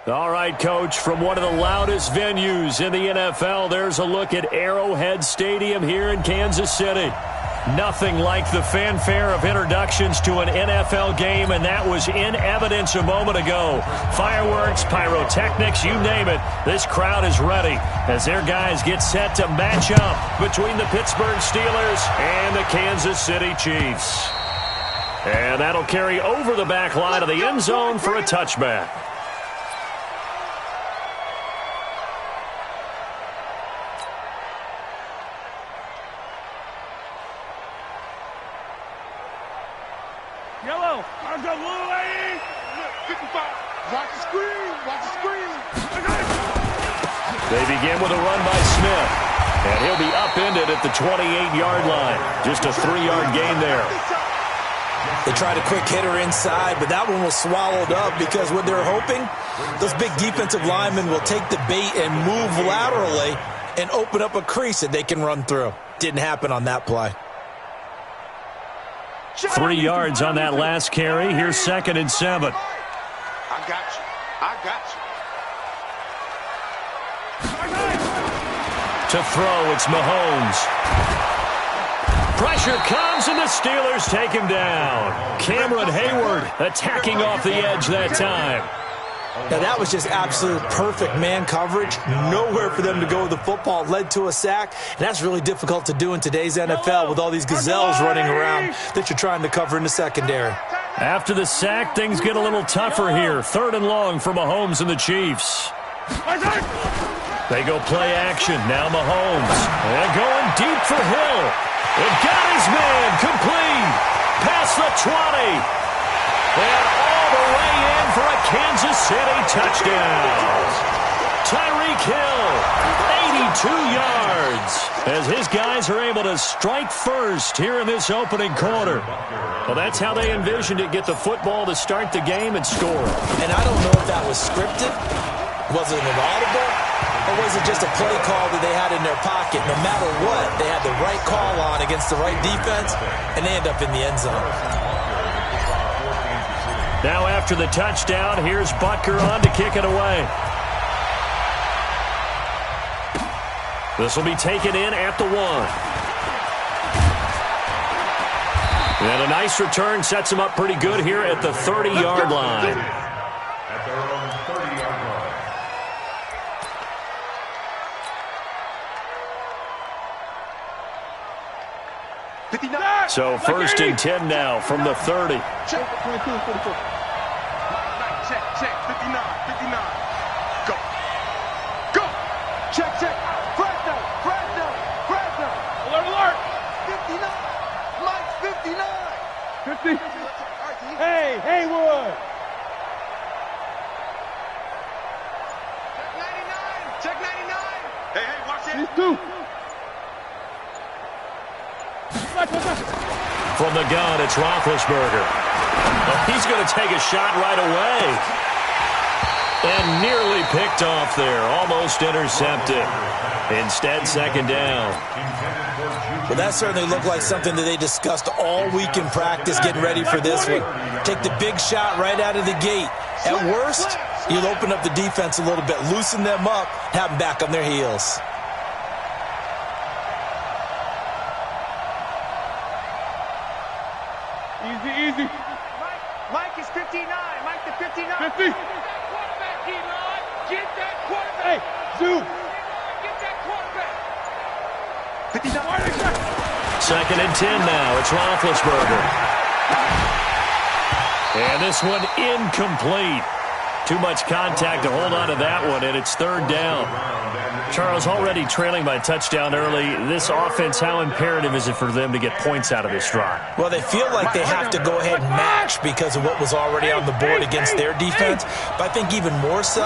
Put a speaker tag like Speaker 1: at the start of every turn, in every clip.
Speaker 1: All right, Coach, from one of the loudest venues in the NFL, there's a look at Arrowhead Stadium here in Kansas City. Nothing like the fanfare of introductions to an NFL game, and that was in evidence a moment ago. Fireworks, pyrotechnics, you name it. This crowd is ready as their guys get set to match up between the Pittsburgh Steelers and the Kansas City Chiefs. And that'll carry over the back line of the end zone for a touchback.
Speaker 2: Yellow, I got little lady. 55. Watch the screen. Watch the screen.
Speaker 1: They begin with a run by Smith. And he'll be upended at the 28-yard line. Just a 3-yard gain there.
Speaker 3: They tried a quick hitter inside, but that one was swallowed up because what they're hoping, those big defensive linemen will take the bait and move laterally and open up a crease that they can run through. Didn't happen on that play.
Speaker 1: 3 yards on that last carry. Here's 2nd and 7.
Speaker 2: I got you. I got you.
Speaker 1: To throw, it's Mahomes. Pressure comes, and the Steelers take him down. Cameron Hayward attacking off the edge that time.
Speaker 3: Now, that was just absolute perfect man coverage. Nowhere for them to go with the football. Led to a sack, and that's really difficult to do in today's NFL with all these gazelles running around that you're trying to cover in the secondary.
Speaker 1: After the sack, things get a little tougher here. 3rd and long for Mahomes and the Chiefs. They go play action. Now Mahomes. And going deep for Hill. It got his man complete. Past the 20. And all the way in for a Kansas City touchdown. Tyreek Hill, 82 yards, as his guys are able to strike first here in this opening quarter. Well, that's how they envisioned it, get the football to start the game and score.
Speaker 3: And I don't know if that was scripted. Was it an audible? Or was it just a play call that they had in their pocket? No matter what, they had the right call on against the right defense, and they end up in the end zone.
Speaker 1: Now after the touchdown, here's Butker on to kick it away. This will be taken in at the 1. And a nice return sets him up pretty good here at the 30-yard line.
Speaker 4: At their own 30-yard line.
Speaker 1: So 1st and 10 now from the 30.
Speaker 2: Check. 59. 59. Go. Go. Check. Fresno. Alert. 59. Mike's 59. 50. Hey, Haywood. Check 99. Hey, watch it. These two.
Speaker 1: From the gun, it's Roethlisberger. Well, he's going to take a shot right away. And nearly picked off there. Almost intercepted. Instead, 2nd down.
Speaker 3: Well, that certainly looked like something that they discussed all week in practice, getting ready for this one. Take the big shot right out of the gate. At worst, you'll open up the defense a little bit, loosen them up, have them back on their heels.
Speaker 2: Easy. Mike is 59. Mike the 59. 50. Get that quarterback. Hey, Zoo. Get that quarterback. 59.
Speaker 1: 2nd and 10 now. It's Roethlisberger. And this one incomplete. Too much contact to hold on to that one, and it's 3rd down. Charles, already trailing by a touchdown early. This offense, how imperative is it for them to get points out of this drive?
Speaker 3: Well, they feel like they have to go ahead and match because of what was already on the board against their defense. But I think even more so,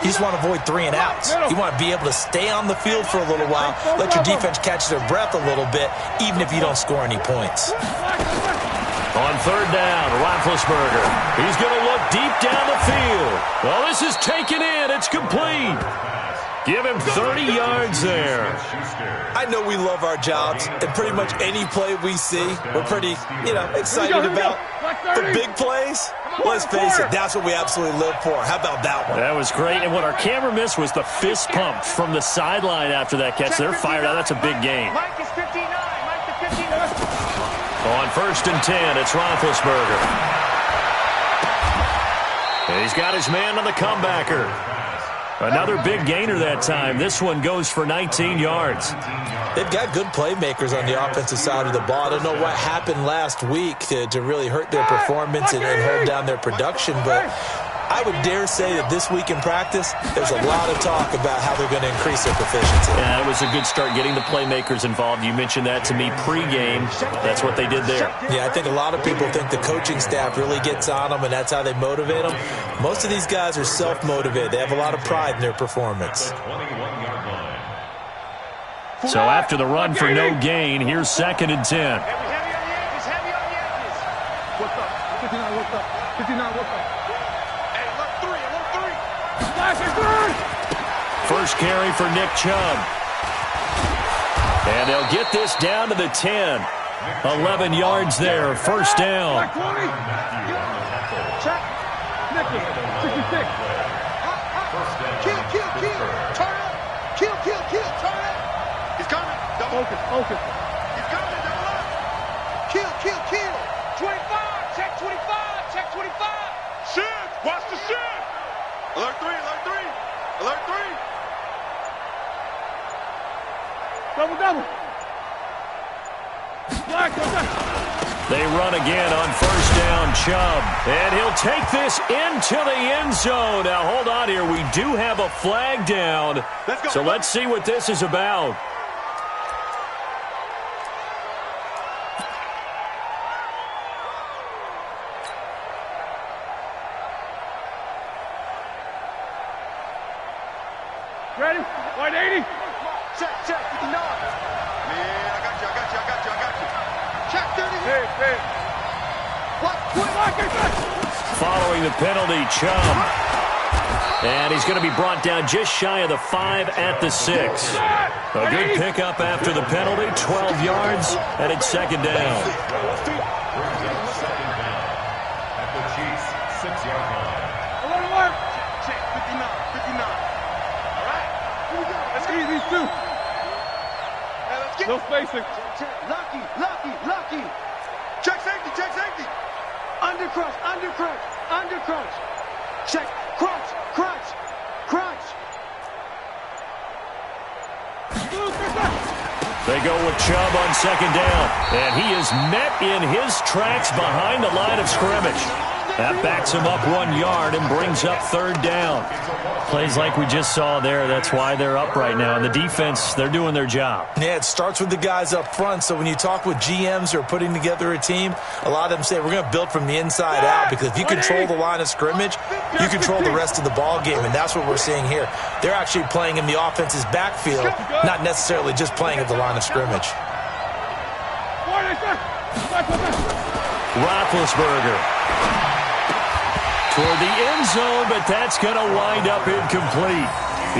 Speaker 3: you just want to avoid 3 and outs. You want to be able to stay on the field for a little while, let your defense catch their breath a little bit, even if you don't score any points.
Speaker 1: On 3rd down, Roethlisberger. He's going to look deep down the field. Well, this is taken in. It's complete. Give him 30 yards there.
Speaker 3: I know we love our jobs, and pretty much any play we see, we're pretty, excited about. The big plays, Let's face it, that's what we absolutely live for. How about that one?
Speaker 1: That was great. And what our camera missed was the fist pump from the sideline after that catch. They're fired out. That's a big game.
Speaker 2: Mike is 59. Mike is 59.
Speaker 1: On 1st and 10, it's Roethlisberger. And he's got his man on the comebacker. Another big gainer that time. This one goes for 19 yards.
Speaker 3: They've got good playmakers on the offensive side of the ball. I don't know what happened last week to really hurt their performance and hold down their production, but I would dare say that this week in practice, there's a lot of talk about how they're going to increase their proficiency.
Speaker 1: Yeah, it was a good start getting the playmakers involved. You mentioned that to me pregame. That's what they did there.
Speaker 3: Yeah, I think a lot of people think the coaching staff really gets on them, and that's how they motivate them. Most of these guys are self-motivated. They have a lot of pride in their performance.
Speaker 1: So after the run for no gain, here's 2nd and 10.
Speaker 2: Heavy on the edges. Heavy on the edges. What's up? 59, what's up? 59, what's up? Hey, look 3, look 3. Flash is 3.
Speaker 1: First carry for Nick Chubb. And they'll get this down to the 10. 11 yards there, first down.
Speaker 2: Check. Nicky, 66. Kill. Turn up. Kill. Turn up. He's coming. Focus. He's coming. Double up. Kill. 25. Check 25. Shit. Watch the shit. Alert 3. Double.
Speaker 1: They run again on first down, Chubb. And he'll take this into the end zone. Now, hold on here. We do have a flag down.
Speaker 2: Let's go.
Speaker 1: So let's see what this is about.
Speaker 2: Ready? 180. Check. 59. Man, I got you. Check 30. Hey. What?
Speaker 1: Following the penalty, Chubb. And he's going to be brought down just shy of the 5 at the 6. A good pickup after the penalty, 12 yards, and it's 2nd down.
Speaker 4: At the Chiefs' 6-yard line.
Speaker 2: Check 59. All right. Here we go. Let's get these 2. Let's get no spacing. Check. Lucky. Check safety. Under crunch. Check. Crunch.
Speaker 1: They go with Chubb on 2nd down. And he is met in his tracks behind the line of scrimmage. That backs him up 1 yard and brings up 3rd down. Plays like we just saw there. That's why they're up right now. And the defense, they're doing their job.
Speaker 3: Yeah, it starts with the guys up front. So when you talk with GMs who are putting together a team, a lot of them say we're going to build from the inside out, because if you control the line of scrimmage, you control the rest of the ball game, and that's what we're seeing here. They're actually playing in the offense's backfield, not necessarily just playing at the line of scrimmage.
Speaker 1: Roethlisberger toward the end zone, but that's going to wind up incomplete.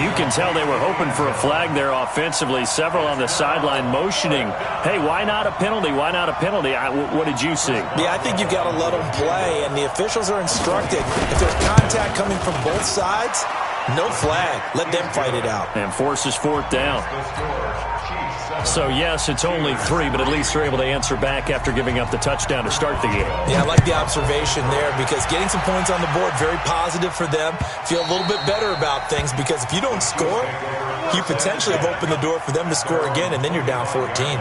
Speaker 1: You can tell they were hoping for a flag there offensively. Several on the sideline motioning, hey, why not a penalty? What did you see?
Speaker 3: Yeah, I think you've got to let them play, and the officials are instructed. If there's contact coming from both sides, no flag. Let them fight it out.
Speaker 1: And forces 4th down. So, yes, it's only 3, but at least they're able to answer back after giving up the touchdown to start the game.
Speaker 3: Yeah, I like the observation there, because getting some points on the board, very positive for them. Feel a little bit better about things, because if you don't score, you potentially have opened the door for them to score again, and then you're down 14.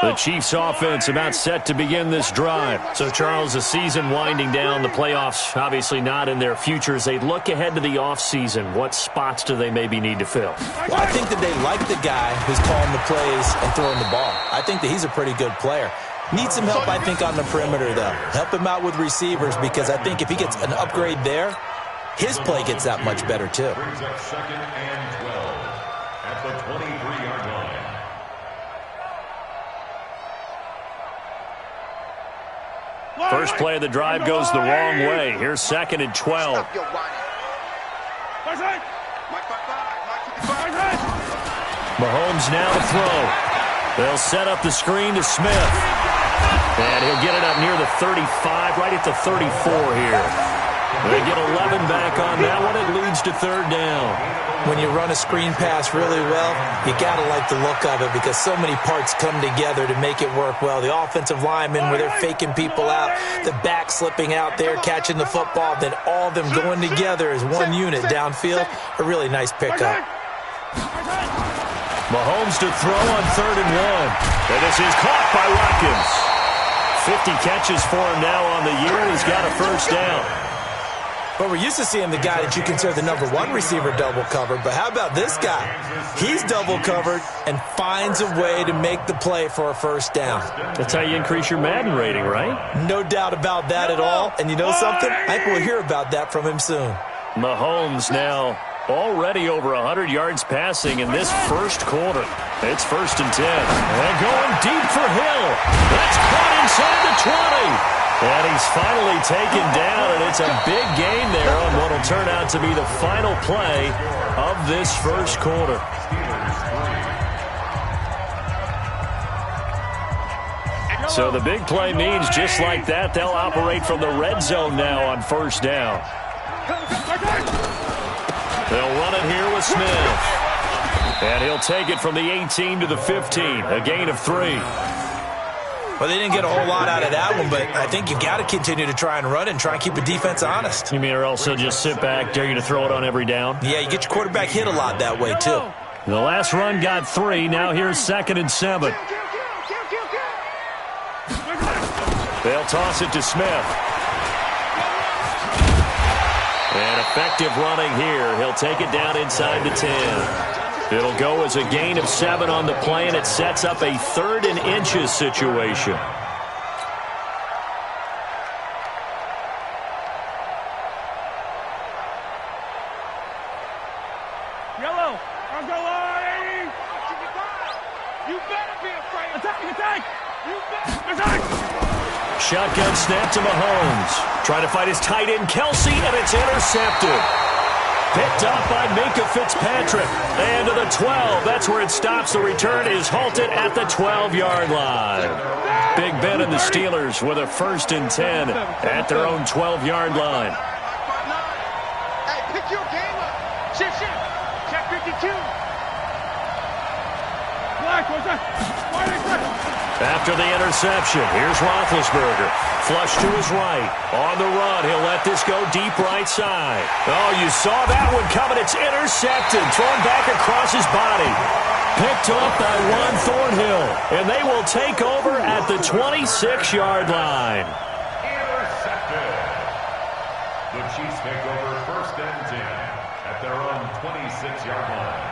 Speaker 1: The Chiefs offense about set to begin this drive. So, Charles, the season winding down, the playoffs obviously not in their future. As they look ahead to the offseason, what spots do they maybe need to fill?
Speaker 3: Well, I think that they like the guy who's calling the plays and throwing the ball. I think that he's a pretty good player. Needs some help, I think, on the perimeter, though. Help him out with receivers, because I think if he gets an upgrade there, his play gets that much better, too.
Speaker 4: Brings up 2nd and 12 at the 23-yard line.
Speaker 1: First play of the drive goes the wrong way. Here's 2nd and 12.
Speaker 2: Mike 55.
Speaker 1: Mahomes now to throw. They'll set up the screen to Smith. And he'll get it up near the 35, right at the 34 here. They get 11 back on that one. It leads to third down.
Speaker 3: When you run a screen pass really well, you got to like the look of it because so many parts come together to make it work well. The offensive linemen, where they're faking people out, the back slipping out there, catching the football, then all of them going together as one unit downfield. A really nice pickup.
Speaker 1: Mahomes to throw on 3rd and 1. And this is caught by Watkins. 50 catches for him now on the year, and he's got a first down.
Speaker 3: But we're used to seeing the guy that you consider the number 1 receiver double covered. But how about this guy? He's double covered and finds a way to make the play for a first down.
Speaker 1: That's how you increase your Madden rating, right?
Speaker 3: No doubt about that at all. And you know something? I think we'll hear about that from him soon.
Speaker 1: Mahomes now already over 100 yards passing in this first quarter. It's 1st and 10. And going deep for Hill. That's caught inside the 20. And he's finally taken down, and it's a big gain there on what will turn out to be the final play of this first quarter. So the big play means just like that, they'll operate from the red zone now on first down. They'll run it here with Smith. And he'll take it from the 18 to the 15, a gain of 3.
Speaker 3: Well, they didn't get a whole lot out of that one, but I think you've got to continue to try and run and try and keep the defense honest.
Speaker 1: You mean or else they'll just sit back, dare you to throw it on every down?
Speaker 3: Yeah, you get your quarterback hit a lot that way, too.
Speaker 1: The last run got 3. Now here's 2nd and 7. They'll toss it to Smith. And effective running here. He'll take it down inside the 10. It'll go as a gain of 7 on the play, and it sets up a 3rd and inches situation.
Speaker 2: Yellow, I'll go on, 80. You better be afraid. Attack! You better attack!
Speaker 1: Shotgun snap to Mahomes. Trying to fight his tight end, Kelsey, and it's intercepted. Picked up by Minka Fitzpatrick. And to the 12. That's where it stops. The return is halted at the 12-yard line. Big Ben and the Steelers with a 1st and 10 at their own 12-yard line.
Speaker 2: Hey, pick your game up. Shit. Check 52. Black, what's that?
Speaker 1: After the interception, here's Roethlisberger. Flush to his right. On the run, he'll let this go deep right side. Oh, you saw that one coming. It's intercepted. Thrown back across his body. Picked off by Juan Thornhill. And they will take over at the 26-yard line.
Speaker 4: Intercepted. The Chiefs take over 1st and 10 at their own 26-yard line.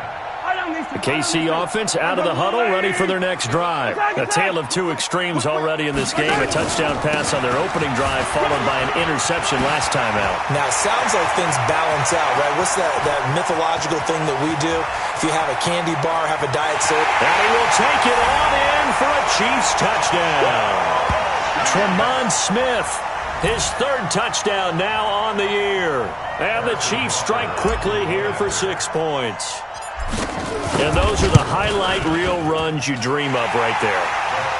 Speaker 1: The KC offense out of the huddle, ready for their next drive. A tale of 2 extremes already in this game. A touchdown pass on their opening drive, followed by an interception last time out.
Speaker 3: Now, it sounds like things balance out, right? What's that mythological thing that we do? If you have a candy bar, have a Diet Soda.
Speaker 1: And he will take it on in for a Chiefs touchdown. Tremont Smith, his 3rd touchdown now on the year. And the Chiefs strike quickly here for 6 points. And those are the highlight reel runs you dream of right there.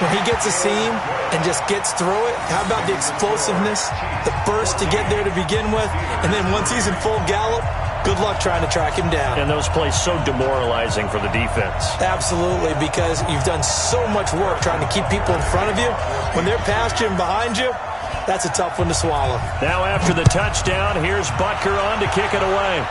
Speaker 3: When he gets a seam and just gets through it, how about the explosiveness, the burst to get there to begin with, and then once he's in full gallop, good luck trying to track him down.
Speaker 1: And those plays so demoralizing for the defense.
Speaker 3: Absolutely, because you've done so much work trying to keep people in front of you. When they're past you and behind you, that's a tough one to swallow.
Speaker 1: Now after the touchdown, here's Butker on to kick it away.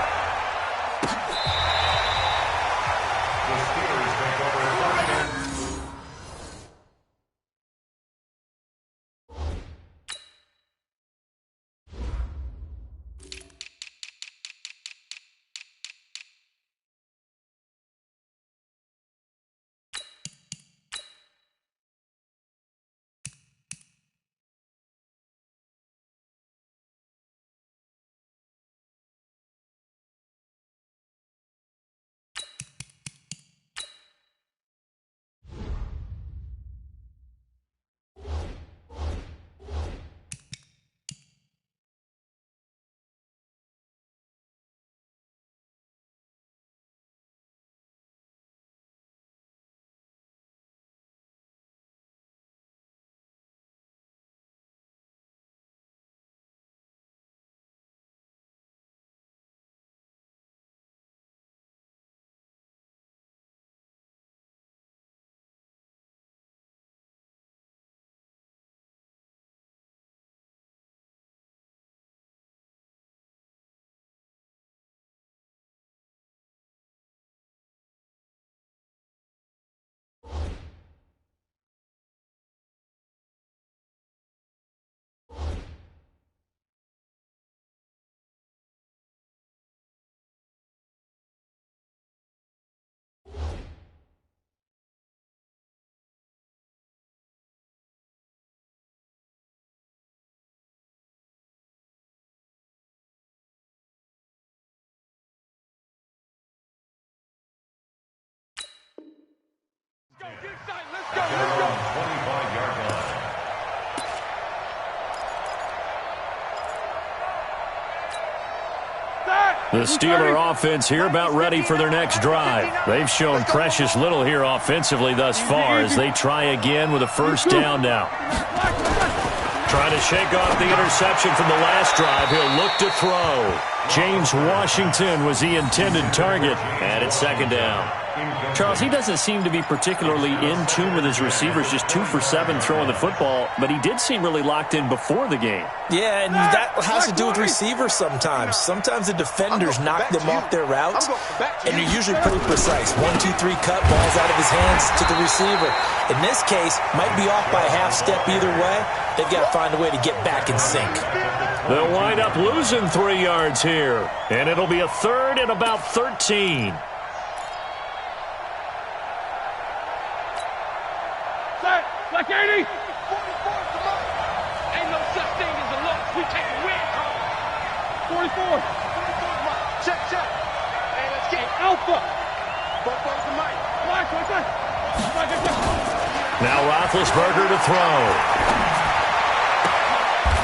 Speaker 4: At their own 25-yard line.
Speaker 1: The Steeler offense here about ready for their next drive. They've shown precious little here offensively thus far as they try again with a first down now. Trying to shake off the interception from the last drive. He'll look to throw. James Washington was the intended target, and it's second down.
Speaker 5: Charles, he doesn't seem to be particularly in tune with his receivers, just 2 for 7 throwing the football, but he did seem really locked in before the game.
Speaker 3: Yeah, and that has to do with receivers sometimes. Sometimes the defenders knock them off their routes, and you're usually pretty precise. 1, 2, 3 cut, balls out of his hands to the receiver. In this case, might be off by a half step either way. They've got to find a way to get back in sync.
Speaker 1: They'll wind up losing 3 yards here, and it'll be a third and about 13.
Speaker 2: Like 80. 44, come on. Ain't no such thing as a loss. We take a win, Carl. 44. 44, come on. Check. Hey, let's get alpha. Both the mic.
Speaker 1: Now Roethlisberger to throw.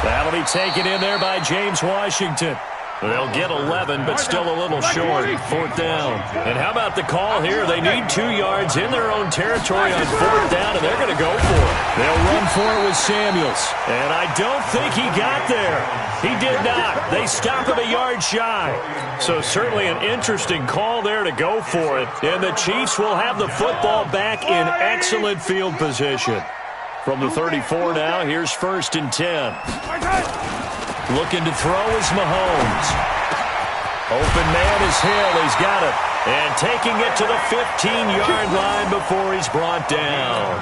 Speaker 1: That'll be taken in there by James Washington. They'll get 11, but still a little short. 4th down. And how about the call here? They need 2 yards in their own territory on 4th down, and they're going to go for it. They'll run for it with Samuels. And I don't think he got there. He did not. They stop him a yard shy. So certainly an interesting call there to go for it. And the Chiefs will have the football back in excellent field position. From the 34 now, here's 1st and 10. Looking to throw is Mahomes. Open man is Hill. He's got it. And taking it to the 15-yard line before he's brought down.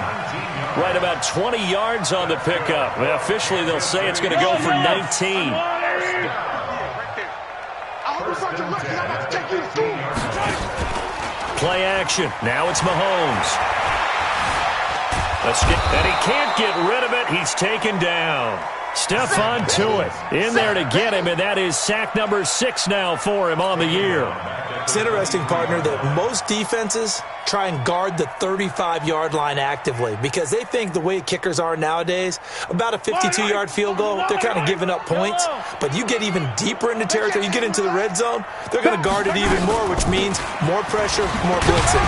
Speaker 1: Right about 20 yards on the pickup. Officially, they'll say it's going to go for 19. Play action. Now it's Mahomes. And he can't get rid of it. He's taken down. Stephon Tuitt in there to get him, and that is sack number 6 now for him on the year.
Speaker 3: It's interesting, partner, that most defenses try and guard the 35-yard line actively because they think the way kickers are nowadays, about a 52-yard field goal, they're kind of giving up points. But you get even deeper into territory, you get into the red zone, they're going to guard it even more, which means more pressure, more blitzing.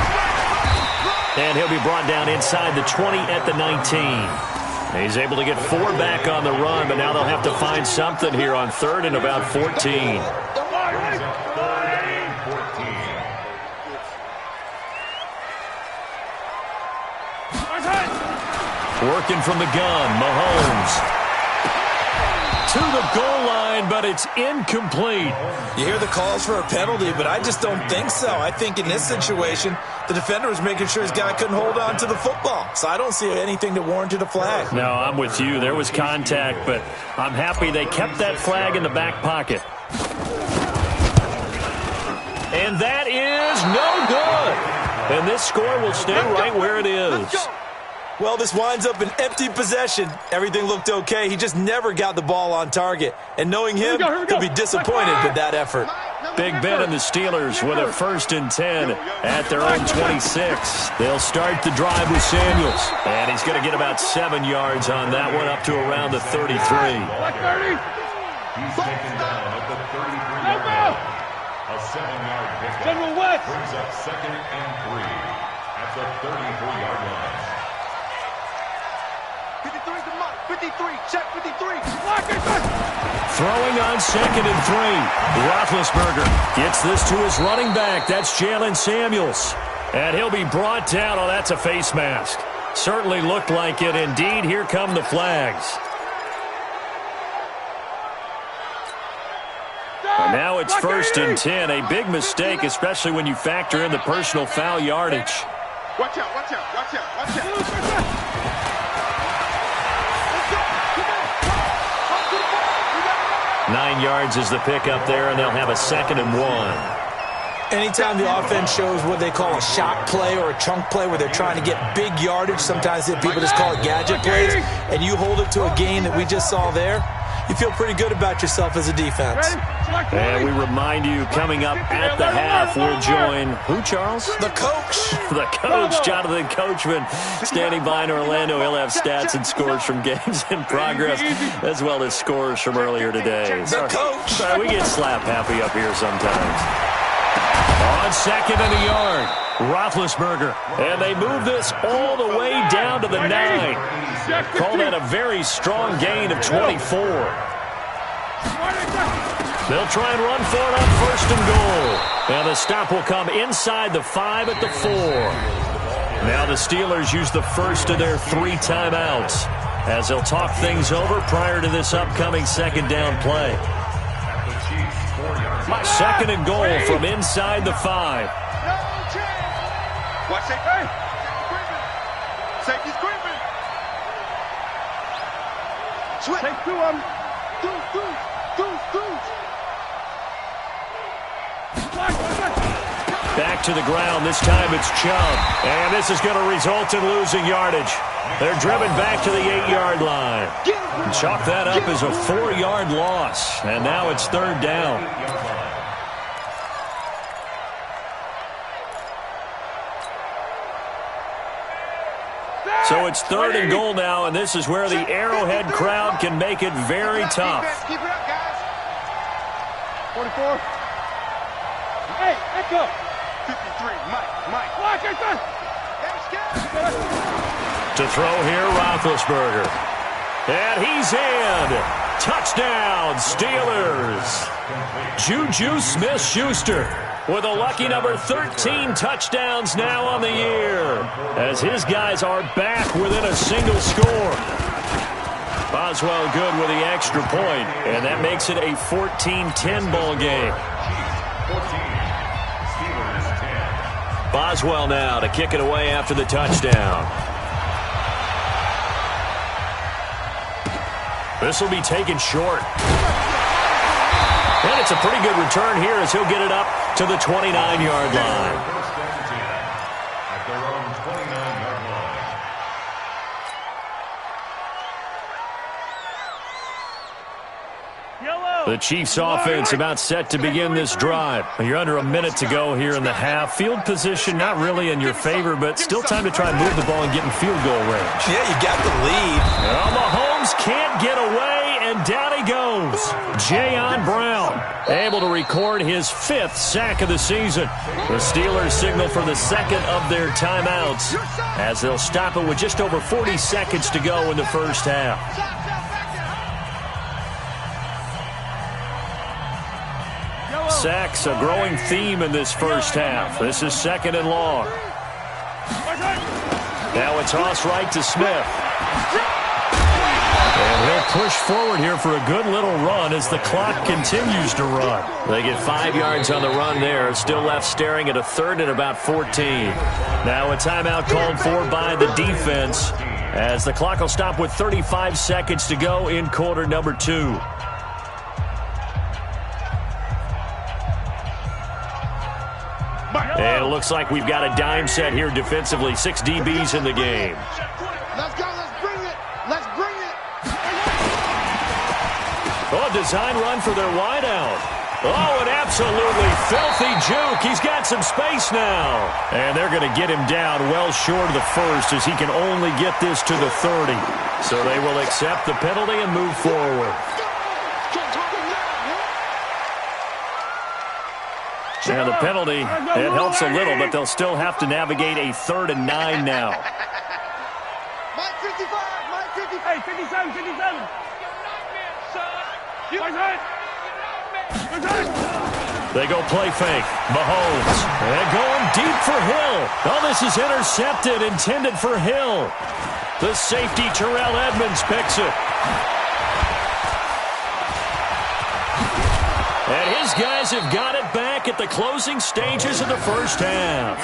Speaker 1: And he'll be brought down inside the 20 at the 19. He's able to get 4 back on the run, but now they'll have to find something here on 3rd and about 14. Working from the gun, Mahomes. To the goal line, but it's incomplete.
Speaker 3: You hear the calls for a penalty, but I just don't think so. I think in this situation, the defender was making sure his guy couldn't hold on to the football. So I don't see anything that warranted a flag.
Speaker 1: No, I'm with you. There was contact, but I'm happy they kept that flag in the back pocket. And that is no good. And this score will stay right where it is.
Speaker 3: Well, this winds up an empty possession. Everything looked okay. He just never got the ball on target. And knowing him, he'll be disappointed with that effort.
Speaker 1: Big Ben and the Steelers with a 1st and 10 at their own 26. They'll start the drive with Samuels. And he's going to get about 7 yards on that one, up to around the 33.
Speaker 4: He's taken down at the 33-yard line. A 7-yard pickup brings up 2nd and 3 at the 33-yard line.
Speaker 2: 53, check 53.
Speaker 1: Throwing on 2nd and 3. Roethlisberger gets this to his running back. That's Jalen Samuels. And he'll be brought down. Oh, that's a face mask. Certainly looked like it. Indeed, here come the flags. And now it's 1st and 10. A big mistake, especially when you factor in the personal foul yardage.
Speaker 2: Watch out, watch out, watch out, watch out.
Speaker 1: 9 yards is the pickup there, and they'll have a 2nd and 1.
Speaker 3: Anytime the offense shows what they call a shot play or a chunk play where they're trying to get big yardage, sometimes people just call it gadget plays, and you hold it to a gain that we just saw there, you feel pretty good about yourself as a defense.
Speaker 1: And we remind you, coming up at the half, we'll join who, Charles?
Speaker 3: The coach.
Speaker 1: The coach, Jonathan Coachman, standing by in Orlando. He'll have stats and scores from games in progress, as well as scores from earlier today.
Speaker 3: The coach.
Speaker 1: We get slap happy up here sometimes. On second and a yard, Roethlisberger. And they move this all the way down to the 9. Call that a very strong gain of 24. They'll try and run for it on first and goal. And the stop will come inside the 5 at the 4. Now the Steelers use the first of their 3 timeouts as they'll talk things over prior to this upcoming second down play. Second and goal from inside the 5.
Speaker 2: Watch safety. Safety's creeping. Switch. Take 2 of them. Deuce.
Speaker 1: Back to the ground. This time it's Chubb. And this is going to result in losing yardage. They're driven back to the 8-yard line. Chalk that up as a 4-yard loss. And now it's third down. So it's third and goal now, and this is where the Arrowhead crowd can make it very tough.
Speaker 2: Keep it up, guys. 44. Hey, echo. 53. Mike. Watch it.
Speaker 1: To throw here, Roethlisberger. And he's in. Touchdown, Steelers. Juju Smith-Schuster with a lucky number 13 touchdowns now on the year, as his guys are back within a single score. Boswell good with the extra point, and that makes it a 14-10 ball game. Boswell now to kick it away after the touchdown. This will be taken short. And it's a pretty good return here as he'll get it up to the 29-yard line.
Speaker 4: At their own 29-yard line.
Speaker 1: The Chiefs offense about set to begin this drive. You're under a minute to go here in the half. Field position not really in your favor, but still time to try and move the ball and get in field goal range.
Speaker 3: Yeah, you got the lead.
Speaker 1: Well, Mahomes can't get away, and down he goes. Jayon Brown able to record his 5th sack of the season. The Steelers signal for the second of their timeouts as they'll stop it with just over 40 seconds to go in the first half. Sacks a growing theme in this first half. This is second and long. Now it's tossed right to Smith. And he'll push forward here for a good little run as the clock continues to run. They get 5 yards on the run there. Still left staring at a third and about 14. Now a timeout called for by the defense as the clock will stop with 35 seconds to go in quarter number 2. And it looks like we've got a dime set here defensively. 6 DBs in the game.
Speaker 2: Let's go. Let's bring it.
Speaker 1: Oh, design run for their wideout. Oh, an absolutely filthy juke. He's got some space now. And they're going to get him down well short of the first as he can only get this to the 30. So they will accept the penalty and move forward. Yeah, the penalty, it helps a little, but they'll still have to navigate a 3rd and 9 now.
Speaker 2: Mike 55, Mike 55. Hey, 57, 57.
Speaker 1: They go play fake. Mahomes. And going deep for Hill. Oh, this is intercepted, intended for Hill. The safety, Terrell Edmonds, picks it. And his guys have got it back at the closing stages of the first half.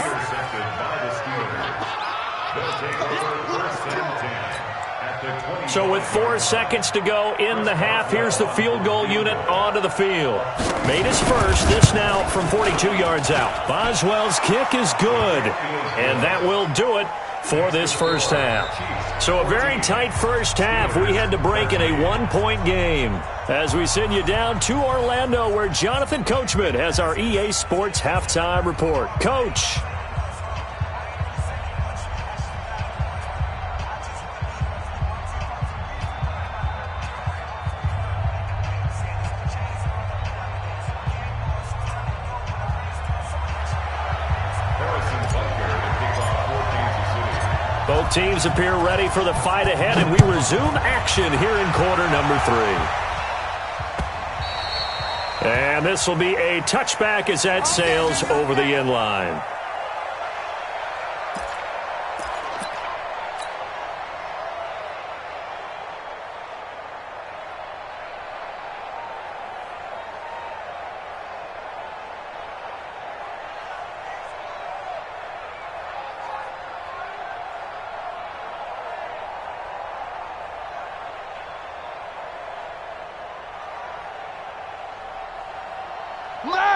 Speaker 1: So with 4 seconds to go in the half, here's the field goal unit onto the field. Made his first, this now from 42 yards out. Boswell's kick is good, and that will do it for this first half. So a very tight first half. We had to break in a one-point game. As we send you down to Orlando, where Jonathan Coachman has our EA Sports halftime report. Coach. Both teams appear ready for the fight ahead, and we resume action here in quarter number 3. And this will be a touchback as that sails over the end line.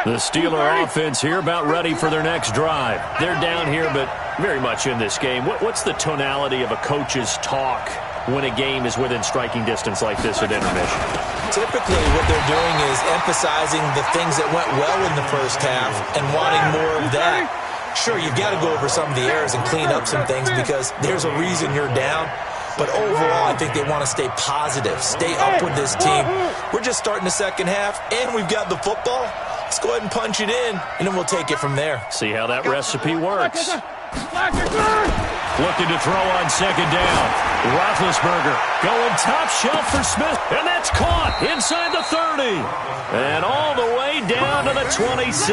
Speaker 1: The Steeler offense here about ready for their next drive. They're down here, but very much in this game. What's the tonality of a coach's talk when a game is within striking distance like this at intermission?
Speaker 3: Typically, what they're doing is emphasizing the things that went well in the first half and wanting more of that. Sure, you've got to go over some of the errors and clean up some things because there's a reason you're down. But overall, I think they want to stay positive, stay up with this team. We're just starting the second half, and we've got the football. Let's go ahead and punch it in, and then we'll take it from there.
Speaker 1: See how that recipe works. Looking to throw on second down. Roethlisberger going top shelf for Smith, and that's caught inside the 30. And all the way down to the 26.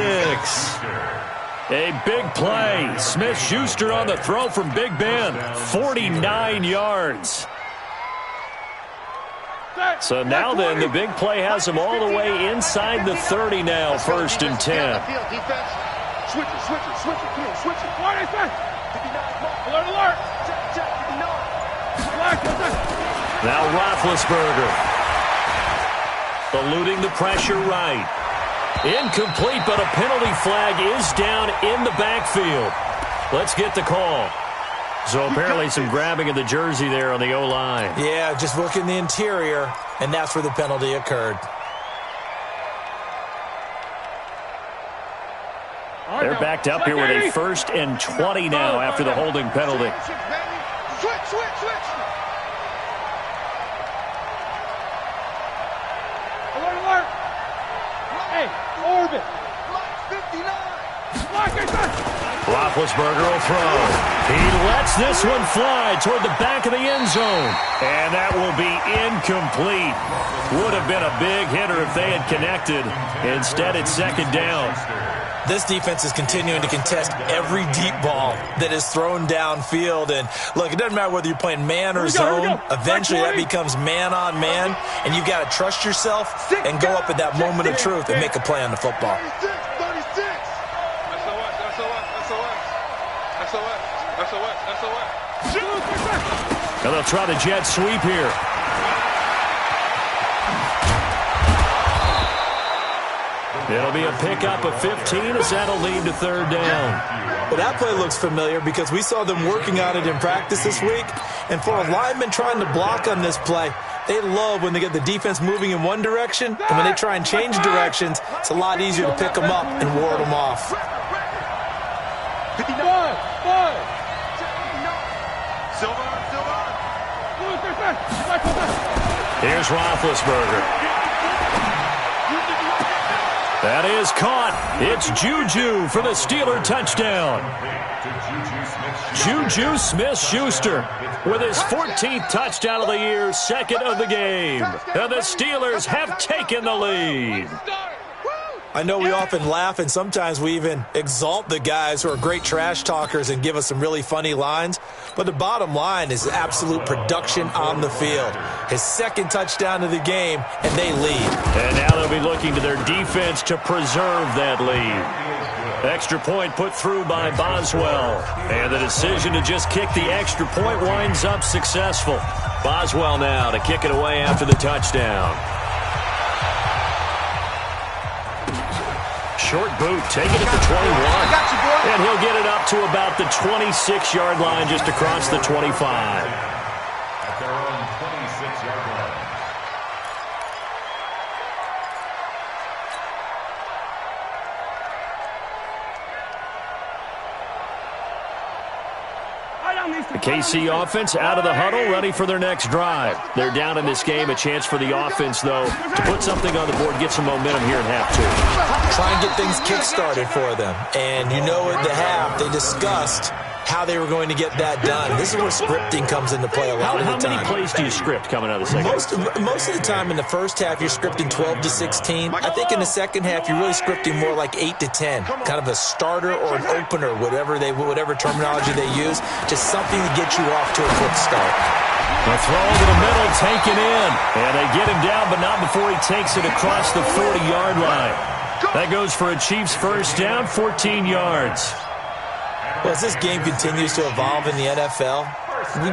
Speaker 1: A big play. Smith-Schuster on the throw from Big Ben. 49 yards. So now then, the big play has them all the way inside the 30 now, 1st and 10.
Speaker 2: Switch it. Come on, switch it. Alert, alert.
Speaker 1: Now Roethlisberger. Eluding the pressure right. Incomplete, but a penalty flag is down in the backfield. Let's get the call. So apparently some grabbing of the jersey there on the O-line.
Speaker 3: Yeah, just look in the interior, and that's where the penalty occurred.
Speaker 1: They're backed up here with a 1st and 20 now after the holding penalty.
Speaker 2: Switch. Alert. Hey, orbit. 59.
Speaker 1: Roethlisberger will throw. He lets this one fly toward the back of the end zone. And that will be incomplete. Would have been a big hitter if they had connected. Instead, it's second down.
Speaker 3: This defense is continuing to contest every deep ball that is thrown downfield. And, look, it doesn't matter whether you're playing man or zone. Eventually, that becomes man-on-man. And you've got to trust yourself and go up at that moment of truth and make a play on the football.
Speaker 2: 36.
Speaker 1: And they'll try the jet sweep here. It'll be a pickup of 15 as that'll lead to 3rd down.
Speaker 3: Well, that play looks familiar because we saw them working on it in practice this week. And for a lineman trying to block on this play, they love when they get the defense moving in one direction. And when they try and change directions, it's a lot easier to pick them up and ward them off.
Speaker 2: 59. Silver.
Speaker 1: Here's Roethlisberger. That is caught. It's Juju for the Steeler touchdown. Juju Smith-Schuster with his 14th touchdown of the year, 2nd of the game. And the Steelers have taken the lead.
Speaker 3: I know we often laugh and sometimes we even exalt the guys who are great trash talkers and give us some really funny lines. But the bottom line is absolute production on the field. His 2nd touchdown of the game, and they lead.
Speaker 1: And now they'll be looking to their defense to preserve that lead. Extra point put through by Boswell. And the decision to just kick the extra point winds up successful. Boswell now to kick it away after the touchdown. short boot. Take it at the 21.
Speaker 2: I got you, boy.
Speaker 1: And he'll get it up to about the 26-yard line, just across the 25.
Speaker 4: At their own 26-yard line.
Speaker 1: The KC offense out of the huddle, ready for their next drive. They're down in this game. A chance for the offense, though, to put something on the board, get some momentum here in half two.
Speaker 3: Try and get things kick-started for them. And you know at the half, they discussed how they were going to get that done. This is where scripting comes into play a lot of the time.
Speaker 1: How many plays do you script coming out of the second?
Speaker 3: Most of the time in the first half, you're scripting 12 to 16. I think in the second half, you're really scripting more like 8 to 10. Kind of a starter or an opener, whatever terminology they use. Just something to get you off to a quick start.
Speaker 1: The throw to the middle, taken in. And they get him down, but not before he takes it across the 40-yard line. That goes for a Chiefs first down, 14 yards.
Speaker 3: Well, as this game continues to evolve in the NFL,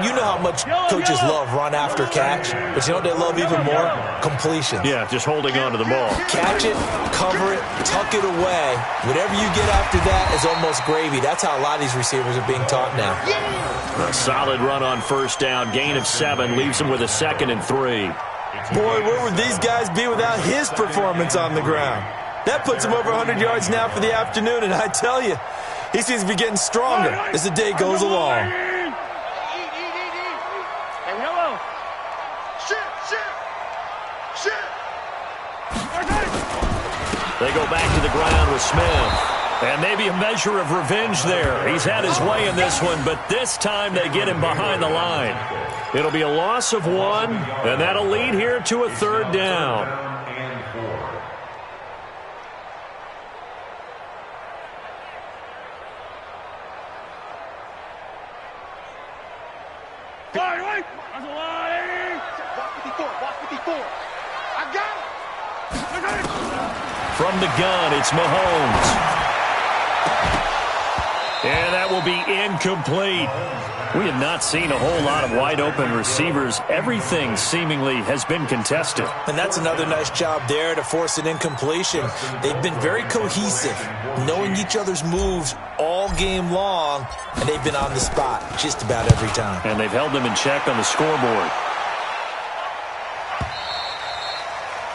Speaker 3: you know how much coaches love run after catch, but you know what they love even more? Completions.
Speaker 1: Yeah, just holding on to the ball.
Speaker 3: Catch it, cover it, tuck it away. Whatever you get after that is almost gravy. That's how a lot of these receivers are being taught now.
Speaker 1: A solid run on first down, gain of 7, leaves him with a 2nd and 3.
Speaker 3: Boy, where would these guys be without his performance on the ground? That puts him over 100 yards now for the afternoon, and I tell you, he seems to be getting stronger as the day goes along.
Speaker 2: Hey, hello. Shit.
Speaker 1: They go back to the ground with Smith. And maybe a measure of revenge there. He's had his way in this one, but this time they get him behind the line. It'll be a loss of 1, and that'll lead here to a 3rd down. From the gun, it's Mahomes. And that will be incomplete. We have not seen a whole lot of wide-open receivers. Everything seemingly has been contested.
Speaker 3: And that's another nice job there to force an incompletion. They've been very cohesive, knowing each other's moves all game long, and they've been on the spot just about every time.
Speaker 1: And they've held them in check on the scoreboard.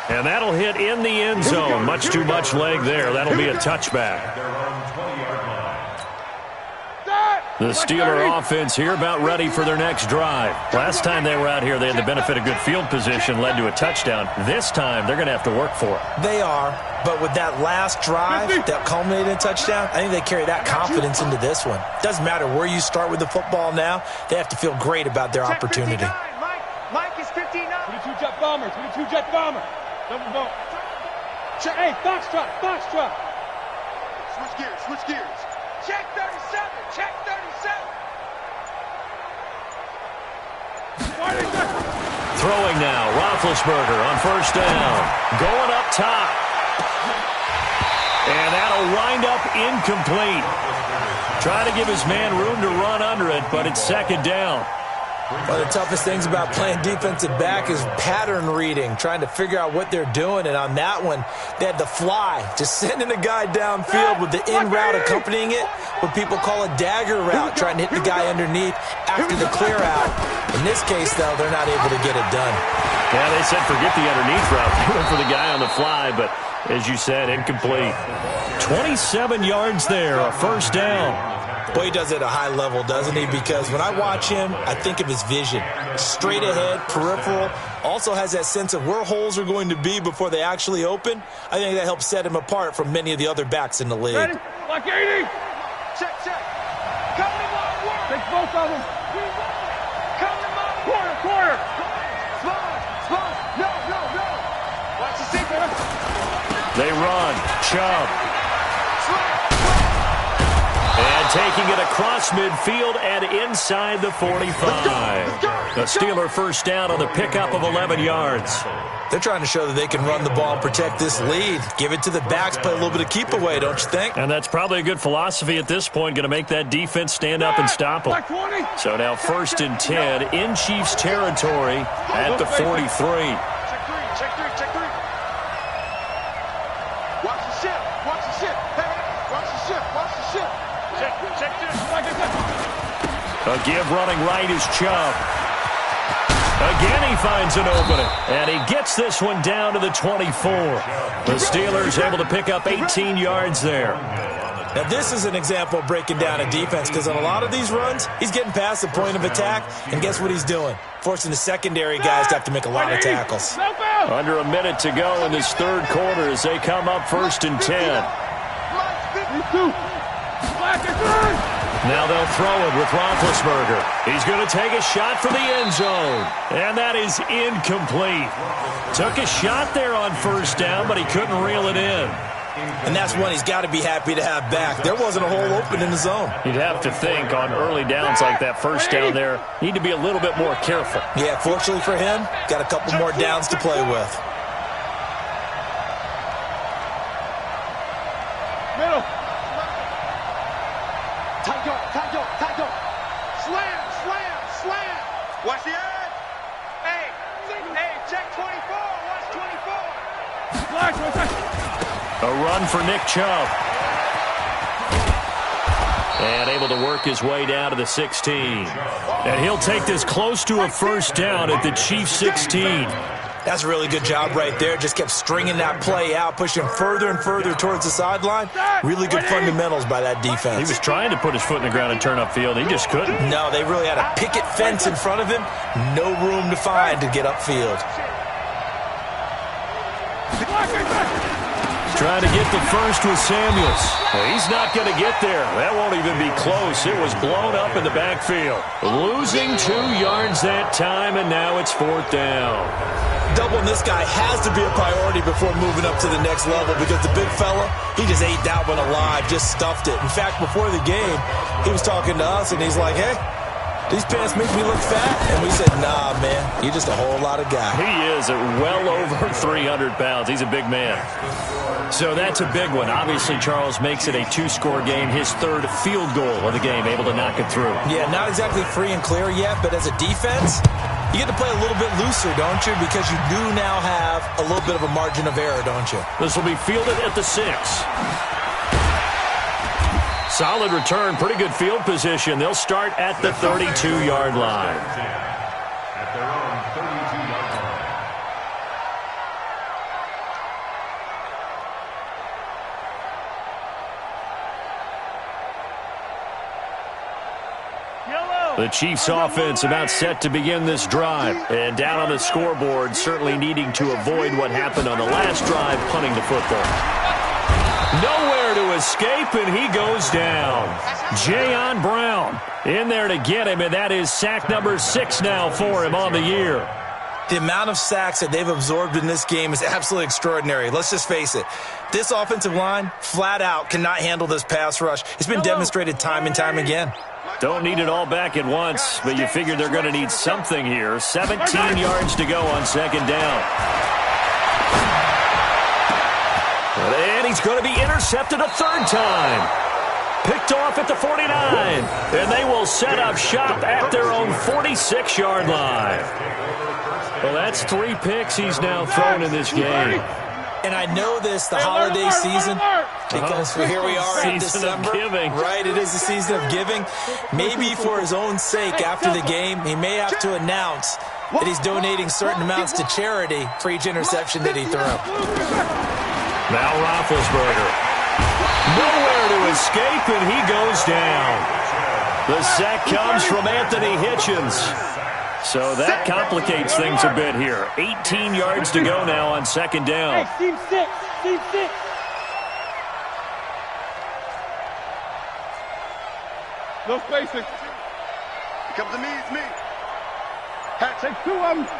Speaker 1: And that'll hit in the end zone. Much too much leg there. That'll be a touchback. The Steeler offense here about ready for their next drive. Last time they were out here, they had the benefit of good field position, led to a touchdown. This time, they're going to have to work for it.
Speaker 3: They are, but with that last drive that culminated in a touchdown, I think they carry that confidence into this one. Doesn't matter where you start with the football now, they have to feel great about their opportunity.
Speaker 2: Mike is 59.
Speaker 6: 22 jet bomber, 22 jet bomber. Double bump.
Speaker 2: Check.
Speaker 6: Hey, box truck.
Speaker 2: Switch gears. Check 37.
Speaker 1: Throwing now, Roethlisberger on first down. Going up top. And that'll wind up incomplete. Try to give his man room to run under it, but it's 2nd down.
Speaker 3: One of the toughest things about playing defensive back is pattern reading, trying to figure out what they're doing. And on that one, they had the fly, just sending a guy downfield with the in route accompanying it, what people call a dagger route, trying to hit the guy underneath after the clear out. In this case, though, they're not able to get it done.
Speaker 1: Yeah, they said forget the underneath route. They went for the guy on the fly, but as you said, incomplete. 27 yards there, a first down.
Speaker 3: Boy, he does it at a high level, doesn't he? Because when I watch him, I think of his vision. Straight ahead, peripheral. Also has that sense of where holes are going to be before they actually open. I think that helps set him apart from many of the other backs in the league.
Speaker 6: Ready? Lock 80.
Speaker 2: Check. Come to my work.
Speaker 6: Take both of them.
Speaker 2: Come to my work.
Speaker 6: Quarter.
Speaker 2: Spot. No. Watch the secret.
Speaker 1: They run. Chubb. And taking it across midfield and inside the 45. The Steeler first down on the pickup of 11 yards.
Speaker 3: They're trying to show that they can run the ball and protect this lead. Give it to the backs, play a little bit of keep away, don't you think?
Speaker 1: And that's probably a good philosophy at this point, going to make that defense stand up and stop them. So now 1st and 10 in Chiefs territory at the 43.
Speaker 2: Check three. Watch the ship. Watch the ship. Hey, watch the ship. Watch the ship. Check this.
Speaker 1: A give running right is Chubb. Again, he finds an opening, and he gets this one down to the 24. The Steelers able to pick up 18 yards there.
Speaker 3: Now, this is an example of breaking down a defense because on a lot of these runs, he's getting past the point of attack, and guess what he's doing? Forcing the secondary guys to have to make a lot of tackles.
Speaker 1: Under a minute to go in this third quarter as they come up 1st and 10. Now they'll throw it with Roethlisberger. He's going to take a shot for the end zone. And that is incomplete. Took a shot there on 1st down, but he couldn't reel it in.
Speaker 3: And that's one he's got to be happy to have back. There wasn't a hole open in the zone.
Speaker 1: You'd have to think on early downs like that 1st down there, need to be a little bit more careful.
Speaker 3: Yeah, fortunately for him, got a couple more downs to play with.
Speaker 6: Middle.
Speaker 2: Tight go. Slam. Watch the edge. Hey, check 24. Watch 24.
Speaker 6: Flash, one second.
Speaker 1: A run for Nick Chubb. And able to work his way down to the 16. And he'll take this close to a 1st down at the Chiefs' 16.
Speaker 3: That's a really good job right there. Just kept stringing that play out, pushing further and further towards the sideline. Really good fundamentals by that defense.
Speaker 1: He was trying to put his foot in the ground and turn upfield. He just couldn't.
Speaker 3: No, they really had a picket fence in front of him. No room to find to get upfield.
Speaker 1: Trying to get the first with Samuels. Well, he's not going to get there. That won't even be close. It was blown up in the backfield. Losing 2 yards that time, and now it's 4th down.
Speaker 3: Doubling this guy has to be a priority before moving up to the next level because the big fella, he just ate that one alive, just stuffed it. In fact, before the game, he was talking to us, and he's like, hey, these pants make me look fat. And we said, nah, man, you're just a whole lot of guy.
Speaker 1: He is at well over 300 pounds. He's a big man. So that's a big one. Obviously, Charles makes it a 2-score game. His 3rd field goal of the game, able to knock it through.
Speaker 3: Yeah, not exactly free and clear yet, but as a defense, you get to play a little bit looser, don't you? Because you do now have a little bit of a margin of error, don't you?
Speaker 1: This will be fielded at the 6. Solid return, pretty good field position. They'll start at the 32-yard line.
Speaker 4: At their own 32-yard line.
Speaker 1: The Chiefs offense about set to begin this drive. And down on the scoreboard, certainly needing to avoid what happened on the last drive, punting the football. Nowhere to escape, and he goes down. Jayon Brown in there to get him, and that is sack number 6 now for him on the year.
Speaker 3: The amount of sacks that they've absorbed in this game is absolutely extraordinary. Let's just face it. This offensive line, flat out, cannot handle this pass rush. It's been demonstrated time and time again.
Speaker 1: Don't need it all back at once, but you figure they're going to need something here. 17 yards to go on 2nd down. And he's going to be intercepted a 3rd time. Picked off at the 49. And they will set up shop at their own 46-yard line. Well, that's 3 picks he's now thrown in this game.
Speaker 3: And I know this, the holiday season, because here we are in December. Right, it is the season of giving. Maybe for his own sake, after the game, he may have to announce that he's donating certain amounts to charity for each interception that he threw.
Speaker 1: Now Roethlisberger. Nowhere to escape, and he goes down. The sack comes from Anthony Hitchens. So that complicates things a bit here. 18 yards to go now on 2nd down.
Speaker 6: Hey, team 6. No spacing.
Speaker 2: Here comes the me, it's me.
Speaker 6: Take 2 of them.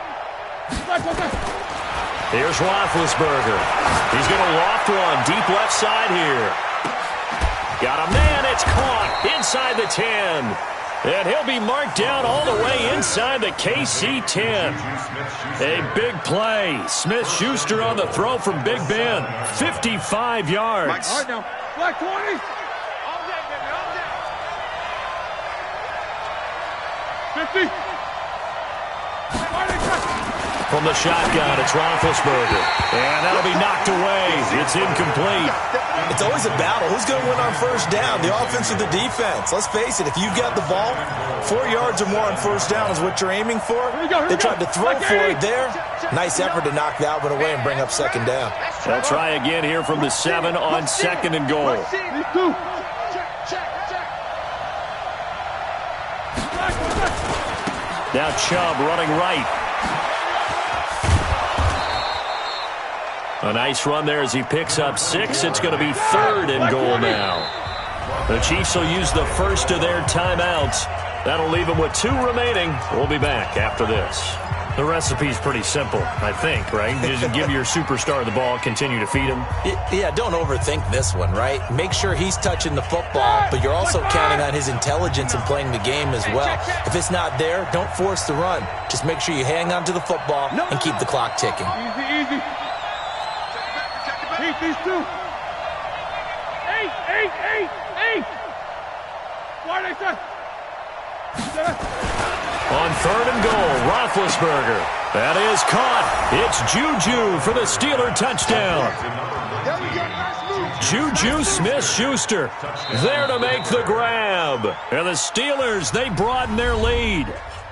Speaker 1: Here's Roethlisberger. He's going to loft one deep left side here. Got a man, it's caught inside the 10. And he'll be marked down all the way inside the KC 10. A big play. Smith-Schuster on the throw from Big Ben. 55 yards.
Speaker 6: All right, now. Black 20.
Speaker 2: All day, baby, all day.
Speaker 6: 50.
Speaker 1: From the shotgun, it's Roethlisberger. And that'll be knocked away. It's incomplete.
Speaker 3: It's always a battle. Who's going to win on first down, the offense or the defense? Let's face it, if you've got the ball, 4 yards or more on first down is what you're aiming for. They tried to throw for it there. Nice effort to knock that one away and bring up second down.
Speaker 1: They'll try again here from the 7 on second and goal. Now Chubb running right. A nice run there as he picks up 6. It's going to be 3rd and goal now. The Chiefs will use the first of their timeouts. That'll leave them with 2 remaining. We'll be back after this. The recipe's pretty simple, I think, right? Just give your superstar the ball, continue to feed him.
Speaker 3: Yeah, don't overthink this one, right? Make sure he's touching the football, but you're also counting on his intelligence in playing the game as well. If it's not there, don't force the run. Just make sure you hang on to the football and keep the clock ticking.
Speaker 6: Easy. Keep these 2. 8. Why they say?
Speaker 1: On 3rd and goal, Roethlisberger. That is caught. It's Juju for the Steeler touchdown. Juju Smith-Schuster there to make the grab. And the Steelers, they broaden their lead.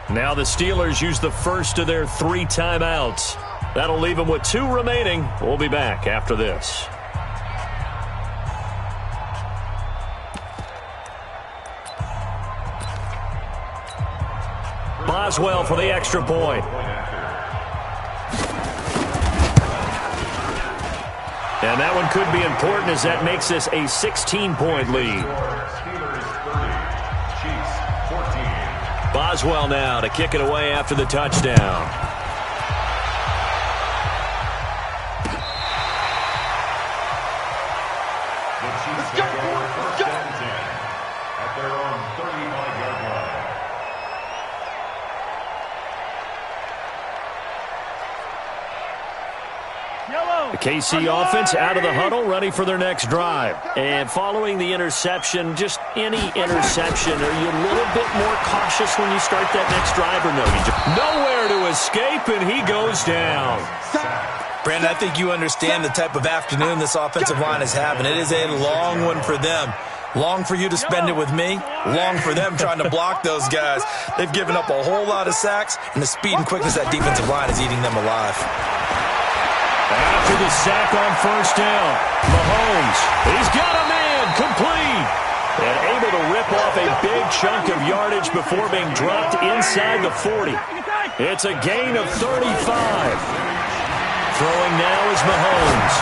Speaker 1: Now the Steelers use the first of their 3 timeouts. That'll leave them with 2 remaining. We'll be back after this. Boswell for the extra point. And that one could be important as that makes this a 16-point lead. Boswell now to kick it away after the touchdown. The KC offense out of the huddle, ready for their next drive. And following the interception, just any interception, are you a little bit more cautious when you start that next drive or no? Nowhere to escape, and he goes down.
Speaker 3: Brandon, I think you understand the type of afternoon this offensive line is having. It is a long one for them. Long for you to spend it with me. Long for them trying to block those guys. They've given up a whole lot of sacks, and the speed and quickness of that defensive line is eating them alive.
Speaker 1: After the sack on first down, Mahomes, he's got a man, complete. And able to rip off a big chunk of yardage before being dropped inside the 40. It's a gain of 35. Throwing now is Mahomes.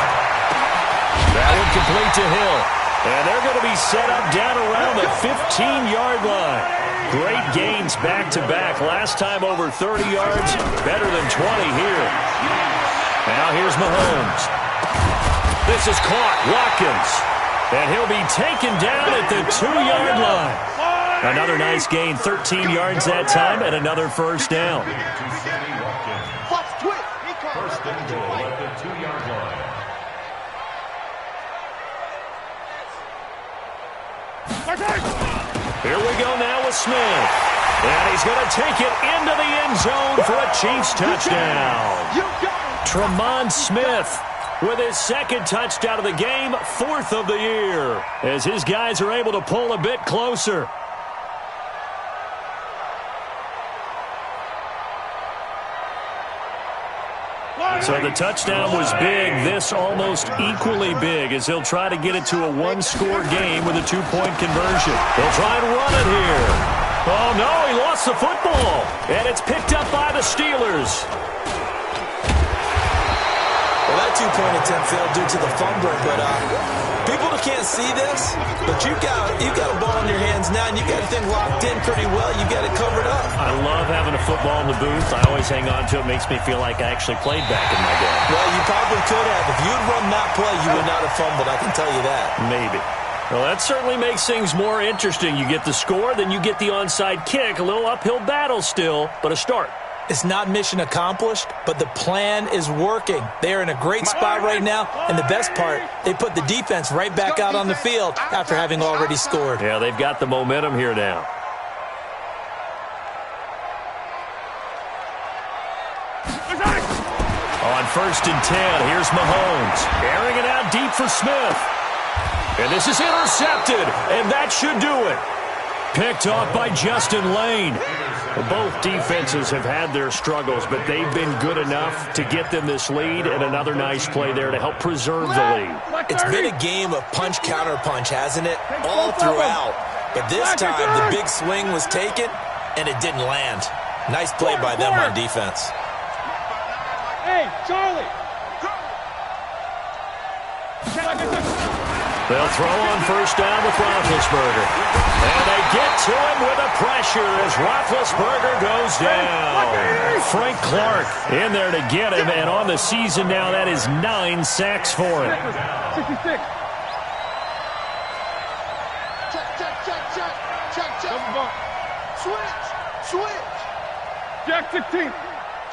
Speaker 1: That one complete to Hill. And they're going to be set up down around the 15-yard line. Great gains back-to-back. Last time over 30 yards, better than 20 here. Now here's Mahomes. This is caught. Watkins. And he'll be taken down at the 2-yard line. Another nice gain, 13 yards that time, and another first down.
Speaker 4: First and goal at the 2-yard line.
Speaker 1: Here we go now with Smith. And he's going to take it into the end zone for a Chiefs touchdown. Tremont Smith with his 2nd touchdown of the game, 4th of the year, as his guys are able to pull a bit closer. So the touchdown was big. This almost equally big as he'll try to get it to a 1-score game with a 2-point conversion. He'll try and run it here. Oh, no, he lost the football. And it's picked up by the Steelers.
Speaker 3: Well, that 2-point attempt failed due to the fumbling, but people can't see this, but you've got a ball in your hands now, and you've got the thing locked in pretty well. You've got it covered up.
Speaker 1: I love having a football in the booth. I always hang on to it. It makes me feel like I actually played back in my day.
Speaker 3: Well, you probably could have. If you'd run that play, you would not have fumbled, I can tell you that.
Speaker 1: Maybe. Well, that certainly makes things more interesting. You get the score, then you get the onside kick. A little uphill battle still, but a start.
Speaker 3: It's not mission accomplished, but the plan is working. They're in a great spot right now, and the best part, they put the defense right back out on the field after having already scored.
Speaker 1: Yeah, they've got the momentum here now. 1st and 10. Here's Mahomes. Airing it out deep for Smith. And this is intercepted, and that should do it. Picked off by Justin Lane. Well, both defenses have had their struggles, but they've been good enough to get them this lead, and another nice play there to help preserve the lead.
Speaker 3: It's been a game of punch-counter-punch, hasn't it? All throughout. But this time, the big swing was taken, and it didn't land. Nice play by them on defense.
Speaker 6: Hey, Charlie!
Speaker 1: They'll throw on 1st down with Roethlisberger. And they get to him with the pressure as Roethlisberger goes down. Frank Clark in there to get him, and on the season now, that is 9 sacks for him.
Speaker 6: 66.
Speaker 2: Switch.
Speaker 6: Jack 16.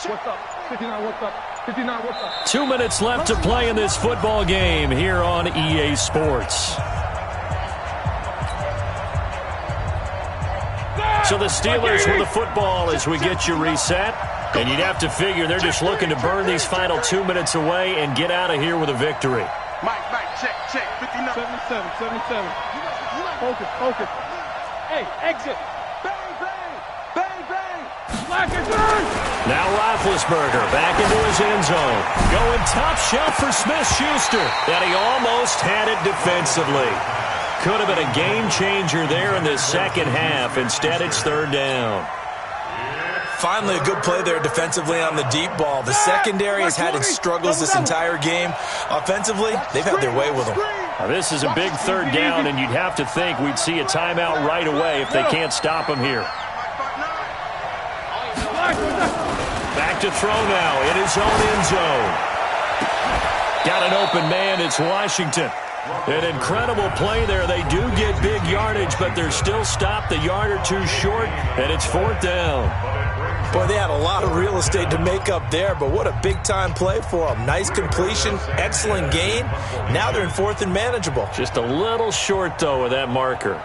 Speaker 6: What's up? 59, what's up? 59, what's up?
Speaker 1: 2 minutes left to play in this football game here on EA Sports. So the Steelers with the football as we get you reset. And you'd have to figure they're just looking to burn these final 2 minutes away and get out of here with a victory.
Speaker 2: Mike, check. 59.
Speaker 6: 77. Focus. Hey, exit.
Speaker 2: Bang.
Speaker 1: Now Roethlisberger back into his end zone. Going top shelf for Smith-Schuster. And he almost had it defensively. Could have been a game changer there in the second half. Instead, it's 3rd down.
Speaker 3: Finally, a good play there defensively on the deep ball. The secondary has had its struggles this entire game. Offensively, they've had their way with them.
Speaker 1: Now, this is a big 3rd down, and you'd have to think we'd see a timeout right away if they can't stop him here. Back to throw now in his own end zone. Got an open man. It's Washington. An incredible play there. They do get big yardage, but they're still stopped a yard or two short, and it's 4th down.
Speaker 3: Boy, they had a lot of real estate to make up there, but what a big-time play for them. Nice completion, excellent gain. Now they're in 4th and manageable.
Speaker 1: Just a little short, though, with that marker.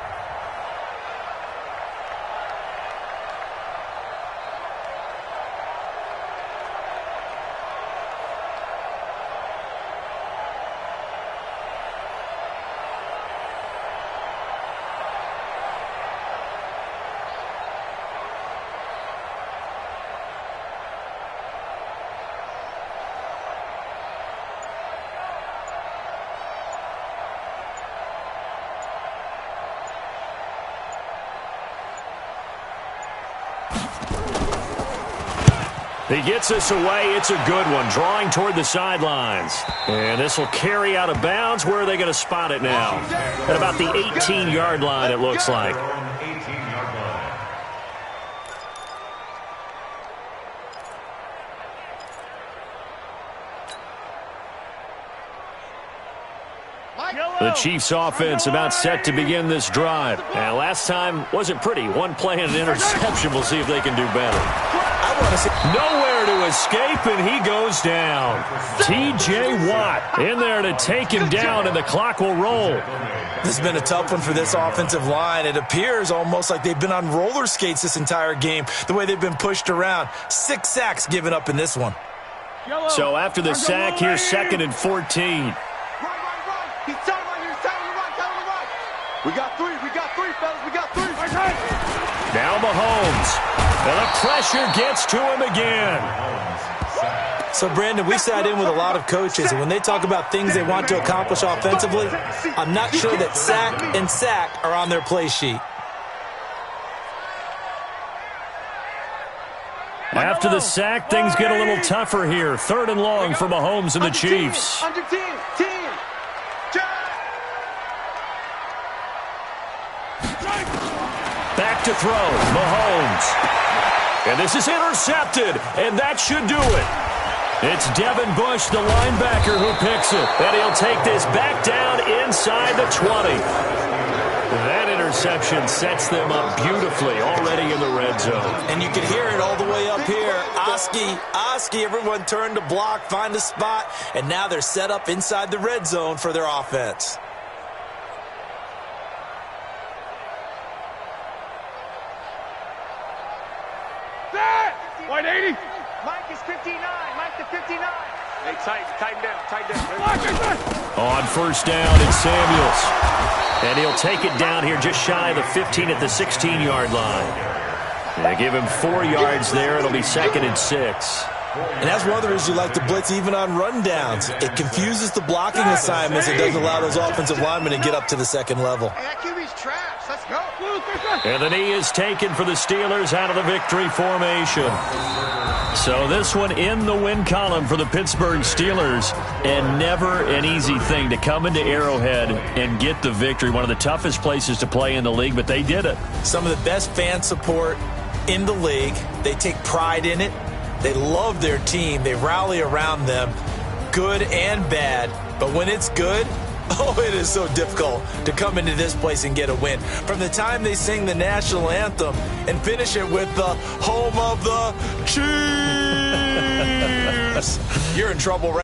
Speaker 1: He gets us away. It's a good one. Drawing toward the sidelines. And this will carry out of bounds. Where are they going to spot it now? At about the 18-yard line, it looks like. The Chiefs offense about set to begin this drive. And last time wasn't pretty. One play and an interception. We'll see if they can do better. Nowhere to escape, and he goes down. T.J. Watt in there to take him down, and the clock will roll.
Speaker 3: This has been a tough one for this offensive line. It appears almost like they've been on roller skates this entire game, the way they've been pushed around. 6 sacks given up in this one.
Speaker 1: So after the sack, here's 2nd and 14.
Speaker 2: Right. He's telling you right. We got three, fellas. We got three.
Speaker 1: Now Mahomes. And the pressure gets to him again.
Speaker 3: So, Brandon, we sat in with a lot of coaches, and when they talk about things they want to accomplish offensively, I'm not sure that sack and sack are on their play sheet.
Speaker 1: After the sack, things get a little tougher here. 3rd and long for Mahomes and the Chiefs.
Speaker 2: Under 10.
Speaker 1: Back to throw. Mahomes. And this is intercepted, and that should do it. It's Devin Bush, the linebacker, who picks it. And he'll take this back down inside the 20. That interception sets them up beautifully already in the red zone.
Speaker 3: And you can hear it all the way up here. Oski, everyone turned to block, find a spot, and now they're set up inside the red zone for their offense.
Speaker 6: White 80.
Speaker 2: Mike is 59. Mike to 59. Hey, tighten down.
Speaker 1: On first down, it's Samuels. And he'll take it down here just shy of the 15 at the 16-yard line. They give him 4 yards there. It'll be 2nd and 6.
Speaker 3: And that's one of the reasons you like to blitz even on rundowns. It confuses the blocking assignments. It doesn't allow those offensive linemen to get up to the second level.
Speaker 2: Hey, that QB's trash. Let's go.
Speaker 1: And the knee is taken for the Steelers out of the victory formation. So this one in the win column for the Pittsburgh Steelers. And never an easy thing to come into Arrowhead and get the victory. One of the toughest places to play in the league, but they did it.
Speaker 3: Some of the best fan support in the league. They take pride in it. They love their team. They rally around them, good and bad. But when it's good, oh, it is so difficult to come into this place and get a win. From the time they sing the national anthem and finish it with the home of the Chiefs, you're in trouble right